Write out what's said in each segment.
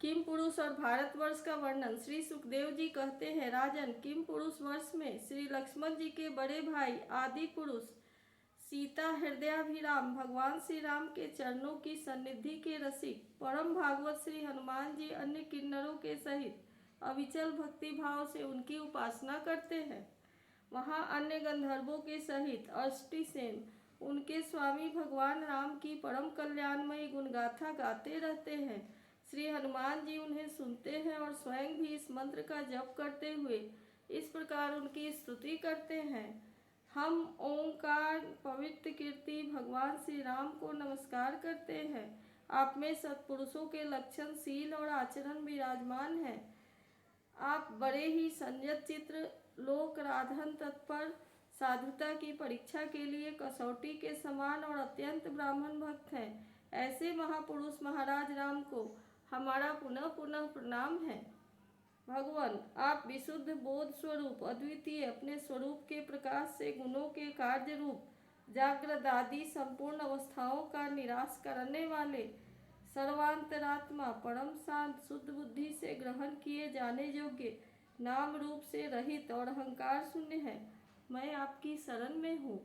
किम पुरुष और भारतवर्ष का वर्णन श्री सुखदेव जी कहते हैं, राजन, किम पुरुष वर्ष में श्री लक्ष्मण जी के बड़े भाई आदि पुरुष सीता हृदयाभिराम भगवान श्री राम के चरणों की सन्निधि के रसिक परम भागवत श्री हनुमान जी अन्य किन्नरों के सहित अविचल भक्ति भाव से उनकी उपासना करते हैं। वहाँ अन्य गंधर्वों के सहित अष्टिसेन उनके स्वामी भगवान राम की परम कल्याणमयी गुणगाथा गाते रहते हैं। श्री हनुमान जी उन्हें सुनते हैं और स्वयं भी इस मंत्र का जप करते हुए इस प्रकार उनकी स्तुति करते हैं। हम ओंकार पवित्र कीर्ति भगवान श्री राम को नमस्कार करते हैं। आप में सत्पुरुषों के लक्षण, शील और आचरण विराजमान है। आप बड़े ही संयत चित्र, लोक राधन, तत्पर, साधुता की परीक्षा के लिए कसौटी के समान और अत्यंत ब्राह्मण भक्त हैं। ऐसे महापुरुष महाराज राम को हमारा पुनः पुनः प्रणाम है। भगवान, आप विशुद्ध बोध स्वरूप, अद्वितीय, अपने स्वरूप के प्रकाश से गुणों के कार्य रूप, जागृत आदि संपूर्ण अवस्थाओं का निराश करने वाले सर्वांतरात्मा, परम शांत, शुद्ध बुद्धि से ग्रहण किए जाने योग्य, नाम रूप से रहित और अहंकार शून्य है। मैं आपकी शरण में हूँ।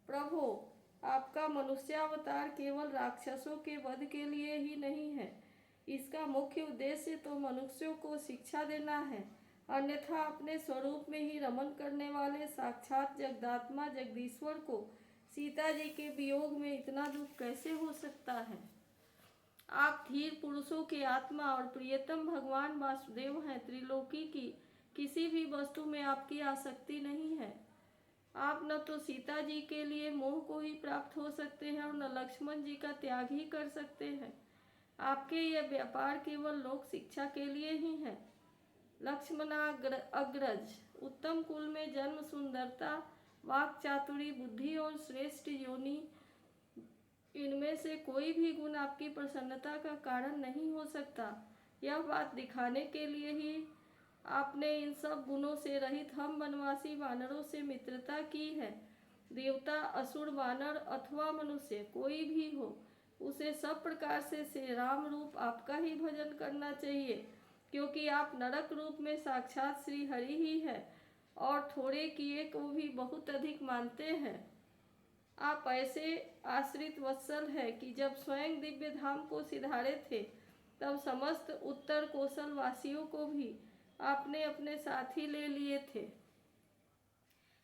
प्रभो, आपका मनुष्यावतार केवल राक्षसों के वध के लिए ही नहीं है। इसका मुख्य उद्देश्य तो मनुष्यों को शिक्षा देना है, अन्यथा अपने स्वरूप में ही रमन करने वाले साक्षात जगदात्मा जगदीश्वर को सीता जी के वियोग में इतना दुख कैसे हो सकता है। आप धीर पुरुषों के आत्मा और प्रियतम भगवान वासुदेव हैं। त्रिलोकी की किसी भी वस्तु में आपकी आसक्ति नहीं है। आप न तो सीता जी के लिए मोह को ही प्राप्त हो सकते हैं और न लक्ष्मण जी का त्याग ही कर सकते हैं। आपके यह व्यापार केवल लोक शिक्षा के लिए ही है। लक्ष्मणाग्रज, उत्तम कुल में जन्म, सुंदरता, वाक चातुरी, बुद्धि और श्रेष्ठ योनि, इनमें से कोई भी गुण आपकी प्रसन्नता का कारण नहीं हो सकता। यह बात दिखाने के लिए ही आपने इन सब गुणों से रहित हम वनवासी वानरों से मित्रता की है। देवता, असुर, वानर अथवा मनुष्य कोई भी हो, उसे सब प्रकार से श्री राम रूप आपका ही भजन करना चाहिए, क्योंकि आप नरक रूप में साक्षात श्री हरि ही है और थोड़े किए को भी बहुत अधिक मानते हैं। आप ऐसे आश्रित वत्सल है कि जब स्वयं दिव्य धाम को सिधारे थे, तब समस्त उत्तर कौशल वासियों को भी आपने अपने साथी ले लिए थे।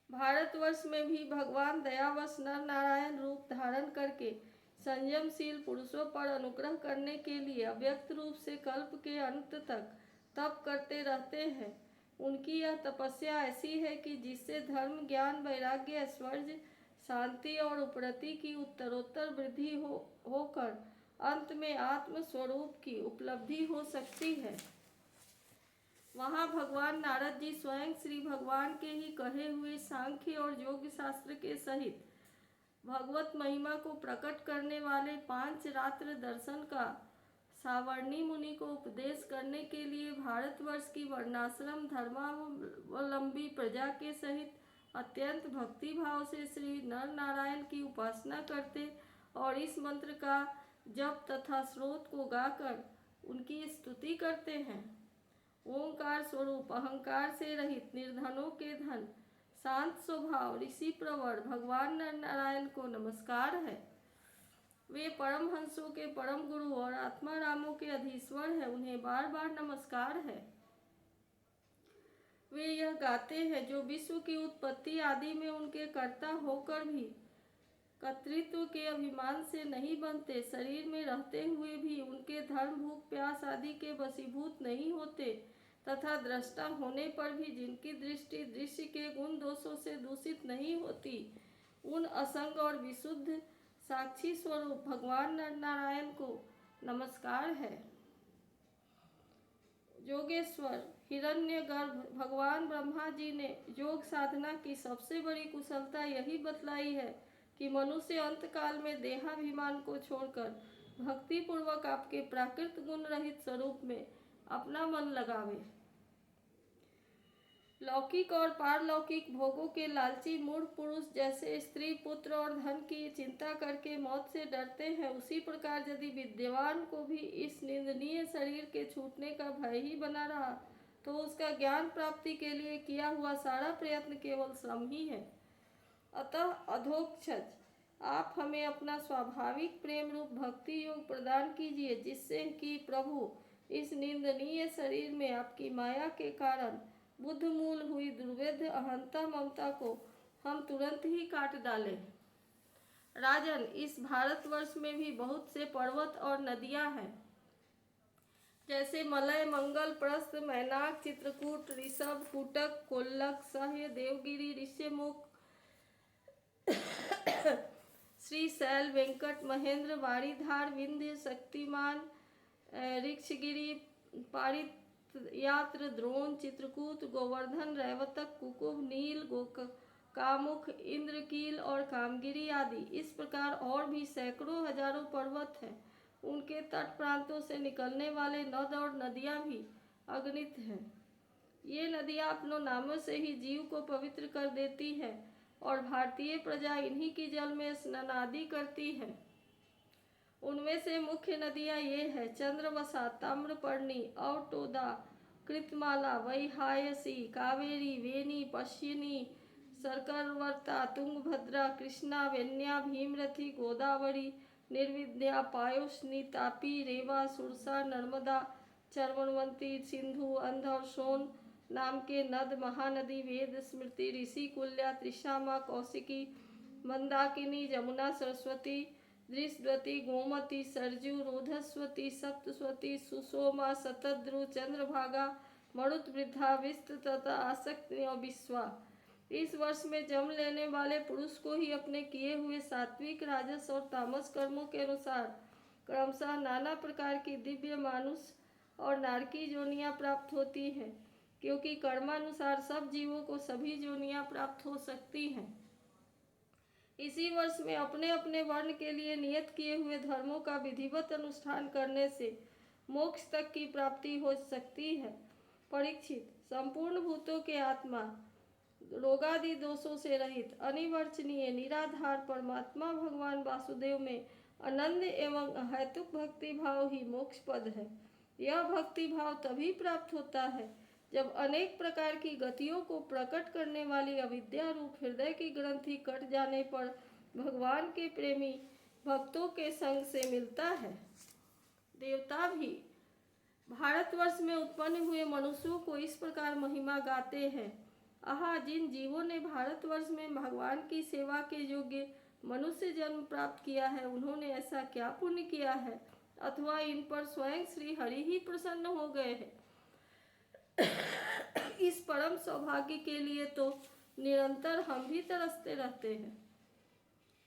भारतवर्ष में भी भगवान दयावश नर नारायण रूप धारण करके संयमशील पुरुषों पर अनुग्रह करने के लिए अव्यक्त रूप से कल्प के अंत तक तप करते रहते हैं। उनकी यह तपस्या ऐसी है कि जिससे धर्म, ज्ञान, वैराग्य, ऐश्वर्य, शांति और उपरति की उत्तरोत्तर वृद्धि होकर अंत में आत्म स्वरूप की उपलब्धि हो सकती है। वहाँ भगवान नारद जी स्वयं श्री भगवान के ही कहे हुए सांख्य और योग शास्त्र के सहित भगवत महिमा को प्रकट करने वाले 5 रात्र दर्शन का सावर्णी मुनि को उपदेश करने के लिए भारतवर्ष की वर्णाश्रम धर्मावलंबी प्रजा के सहित अत्यंत भक्ति भाव से श्री नर नारायण की उपासना करते और इस मंत्र का जप तथा स्रोत को गाकर उनकी स्तुति करते हैं। ओंकार स्वरूप, अहंकार से रहित, निर्धनों के धन, शांत स्वभाव, ऋषि प्रवर भगवान नर नारायण को नमस्कार है। वे परमहंसों के परम गुरु और आत्मा रामों के अधीश्वर है। उन्हें बार बार नमस्कार है। वे यह गाते हैं, जो विश्व की उत्पत्ति आदि में उनके कर्ता होकर भी कर्तृत्व के अभिमान से नहीं बनते, शरीर में रहते हुए भी उनके धर्म, भूख, प्यास आदि के वशीभूत नहीं होते तथा दृष्टा होने पर भी जिनकी दृष्टि दृश्य के गुण दोषों से दूषित नहीं होती, उन असंग और विशुद्ध साक्षी स्वरूप भगवान नर नारायण को नमस्कार है। योगेश्वर हिरण्यगर्भ भगवान ब्रह्मा जी ने योग साधना की सबसे बड़ी कुशलता यही बतलाई है कि मनुष्य अंतकाल में देहाभिमान को छोड़कर भक्ति पूर्वक आपके प्राकृत गुण रहित स्वरूप में अपना मन लगावे। लौकिक और पारलौकिक भोगों के लालची मूढ़ पुरुष जैसे स्त्री पुत्र और धन की चिंता करके मौत से डरते हैं, उसी प्रकार यदि विद्वान को भी इस निंदनीय शरीर के छूटने का भय ही बना रहा तो उसका ज्ञान प्राप्ति के लिए किया हुआ सारा प्रयत्न केवल श्रम ही है। अतः अधोक्षज, आप हमें अपना स्वाभाविक प्रेम रूप भक्ति योग प्रदान कीजिए, जिससे कि प्रभु इस निंदनीय शरीर में आपकी माया के कारण बुद्ध मूल हुई दुर्वेद्य अहंता ममता को हम तुरंत ही काट डालें। राजन, इस भारतवर्ष में भी बहुत से पर्वत और नदियां हैं, जैसे मलय, मंगल, प्रस्थ, मैनाक, चित्रकूट, ऋषभ, कुटक, कोल्लक, सह्य, देवगिरी, ऋष्यमुख, श्रीशैल, वेंकट, महेंद्र, वारीधार, विंध्य, शक्तिमान, ऋक्षगिरी, पारियात्र, द्रोण, चित्रकूट, गोवर्धन, रैवतक, कुकुभ, नील, कामुक, इंद्रकील और कामगिरी आदि। इस प्रकार और भी सैकड़ों हजारों पर्वत हैं। उनके तट प्रांतों से निकलने वाले नद और नदियां भी अगणित हैं। ये नदियां अपनों नामों से ही जीव को पवित्र कर देती है और भारतीय प्रजा इन्हीं की जल में स्नानादि करती है। उनमें से मुख्य नदियां ये है: चंद्रवसा, ताम्रपर्णी, अवटोदा, कृतमाला, वैहायसी, कावेरी, वेणी, पश्चिनी, सरकरवर्ता, तुंगभद्रा, कृष्णा, वेन्या, भीमरथी, गोदावरी, निर्विद्या, पायोष्णी, तापी, रेवा, सुरसा, नर्मदा, चर्वणवंती, सिंधु, अंध और सोन नाम के नद, महानदी, वेद, स्मृति, ऋषि, कुल्या, त्रिशामा, कौशिकी, मंदाकिनी, जमुना, सरस्वती, दृष्टवती, गोमती, सरजू, रोधस्वती, सप्तस्वती, सुषोमा, शतद्रु, चंद्रभागा, मरुत, वृद्धा, विस्त तथा आसक्ति और विश्वा। इस वर्ष में जन्म लेने वाले पुरुष को ही अपने किए हुए सात्विक, राजस और तामस कर्मों के अनुसार क्रमशः नाना प्रकार की दिव्य मानुष और नारकी जोनियां प्राप्त होती हैं, क्योंकि कर्मानुसार सब जीवों को सभी जोनियां प्राप्त हो सकती हैं। इसी वर्ष में अपने अपने वर्ण के लिए नियत किए हुए धर्मों का विधिवत अनुष्ठान करने से मोक्ष तक की प्राप्ति हो सकती है। परीक्षित, संपूर्ण भूतों के आत्मा, रोगादि दोषों से रहित, अनिवर्चनीय, निराधार परमात्मा भगवान वासुदेव में अनन्य एवं अहैतुक भक्ति भाव ही मोक्ष पद है। यह भक्ति भाव तभी प्राप्त होता है जब अनेक प्रकार की गतियों को प्रकट करने वाली अविद्या रूप हृदय की ग्रंथि कट जाने पर भगवान के प्रेमी भक्तों के संग से मिलता है। देवता भी भारतवर्ष में उत्पन्न हुए मनुष्यों को इस प्रकार महिमा गाते हैं: आहा, जिन जीवों ने भारतवर्ष में भगवान की सेवा के योग्य मनुष्य जन्म प्राप्त किया है, उन्होंने ऐसा क्या पुण्य किया है, अथवा इन पर स्वयं श्री हरि ही प्रसन्न हो गए हैं। इस परम सौभाग्य के लिए तो निरंतर हम भी तरसते रहते हैं।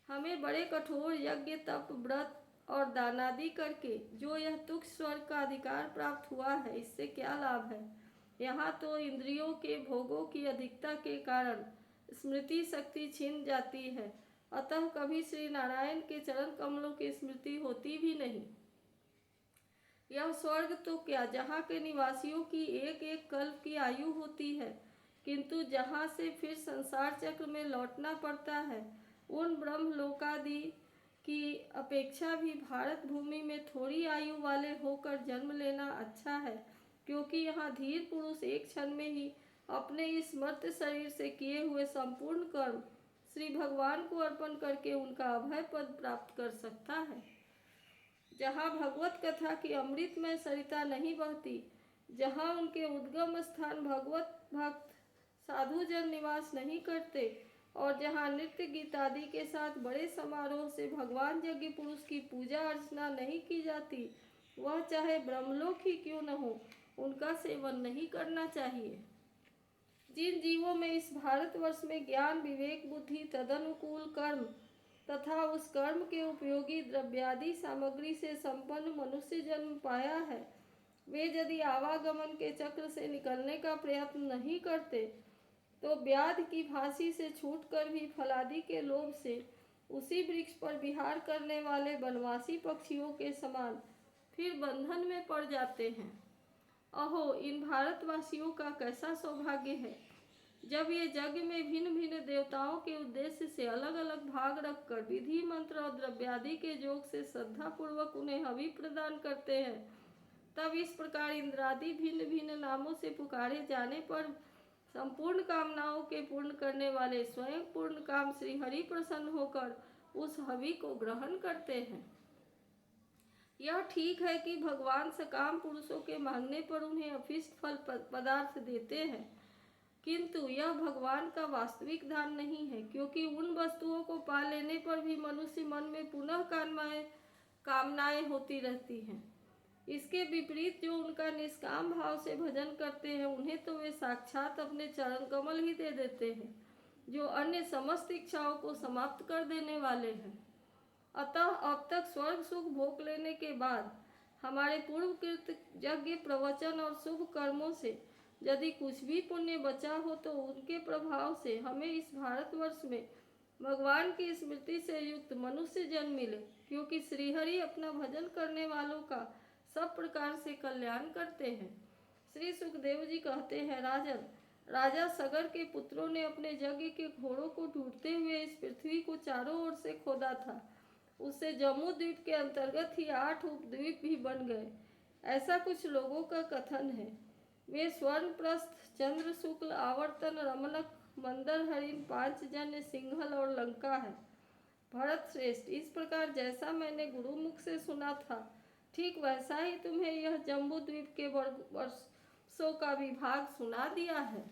हमें बड़े कठोर यज्ञ, तप, व्रत और दानादि करके जो यह तुच्छ स्वर्ग का अधिकार प्राप्त हुआ है, इससे क्या लाभ है। यहाँ तो इंद्रियों के भोगों की अधिकता के कारण स्मृति शक्ति छिन जाती है, अतः कभी श्री नारायण के चरण कमलों की स्मृति होती भी नहीं। यह स्वर्ग तो क्या, जहाँ के निवासियों की एक एक कल्प की आयु होती है, किंतु जहाँ से फिर संसार चक्र में लौटना पड़ता है, उन ब्रह्मलोकादि की अपेक्षा भी भारत भूमि में थोड़ी आयु वाले होकर जन्म लेना अच्छा है, क्योंकि यहाँ धीर पुरुष एक क्षण में ही अपने इस मर्त्य शरीर से किए हुए संपूर्ण कर्म श्री भगवान को अर्पण करके उनका अभय पद प्राप्त कर सकता है। जहाँ भगवत कथा की अमृतमय सरिता नहीं बहती, जहाँ उनके उद्गम स्थान भगवत भक्त साधुजन निवास नहीं करते, और जहाँ नृत्य गीत आदि के साथ बड़े समारोह से भगवान यज्ञ पुरुष की पूजा अर्चना नहीं की जाती, वह चाहे ब्रह्मलोक ही क्यों न हो, उनका सेवन नहीं करना चाहिए। जिन जीवों में इस भारतवर्ष में ज्ञान, विवेक, बुद्धि, तदनुकूल कर्म तथा उस कर्म के उपयोगी द्रव्यादि सामग्री से संपन्न मनुष्य जन्म पाया है, वे यदि आवागमन के चक्र से निकलने का प्रयत्न नहीं करते, तो व्याध की फांसी से छूटकर भी फलादि के लोभ से उसी वृक्ष पर विहार करने वाले वनवासी पक्षियों के समान फिर बंधन में पड़ जाते हैं। अहो, इन भारतवासियों का कैसा सौभाग्य है जब ये यज्ञ में भिन्न भिन्न देवताओं के उद्देश्य से अलग अलग भाग रखकर विधि मंत्र और द्रव्यादि के योग से श्रद्धा पूर्वक उन्हें हवि प्रदान करते हैं, तब इस प्रकार इंद्रादि भिन्न भिन्न नामों से पुकारे जाने पर संपूर्ण कामनाओं के पूर्ण करने वाले स्वयं पूर्ण काम श्री हरि प्रसन्न होकर उस हवि को ग्रहण करते हैं। यह ठीक है कि भगवान सकाम पुरुषों के मांगने पर उन्हें अभिष्ट फल पदार्थ देते हैं, किंतु यह भगवान का वास्तविक दान नहीं है, क्योंकि उन वस्तुओं को पा लेने पर भी मनुष्य मन में पुनः कामनाएं होती रहती हैं। इसके विपरीत जो उनका निष्काम भाव से भजन करते हैं, उन्हें तो वे साक्षात अपने चरण कमल ही दे देते हैं, जो अन्य समस्त इच्छाओं को समाप्त कर देने वाले हैं। अतः अब तक स्वर्ग सुख भोग लेने के बाद हमारे पूर्वकृत यज्ञ, प्रवचन और शुभ कर्मों से यदि कुछ भी पुण्य बचा हो, तो उनके प्रभाव से हमें इस भारतवर्ष में भगवान की स्मृति से युक्त मनुष्य जन्म मिले, क्योंकि श्रीहरि अपना भजन करने वालों का सब प्रकार से कल्याण करते हैं। श्री सुखदेव जी कहते हैं, राजन, राजा सगर के पुत्रों ने अपने यज्ञ के घोड़ों को ढूंढते हुए इस पृथ्वी को चारों ओर से खोदा था। उससे जम्मू द्वीप के अंतर्गत ही 8 उपद्वीप भी बन गए, ऐसा कुछ लोगों का कथन है। वे स्वर्णप्रस्थ, चंद्र शुक्ल, आवर्तन, रमणक, मंदर हरिण, 5 जन्य, सिंहल और लंका है। भरत श्रेष्ठ, इस प्रकार जैसा मैंने गुरुमुख से सुना था, ठीक वैसा ही तुम्हें यह जम्बू द्वीप के वर्षों का विभाग सुना दिया है।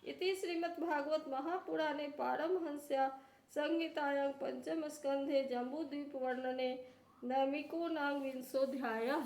इति श्रीमद्भागवत महापुराणे पारमहंस्या संहितायां पंचम स्कंधे जम्बूद्वीप वर्णने नैमिको नाम 20ोऽध्यायः।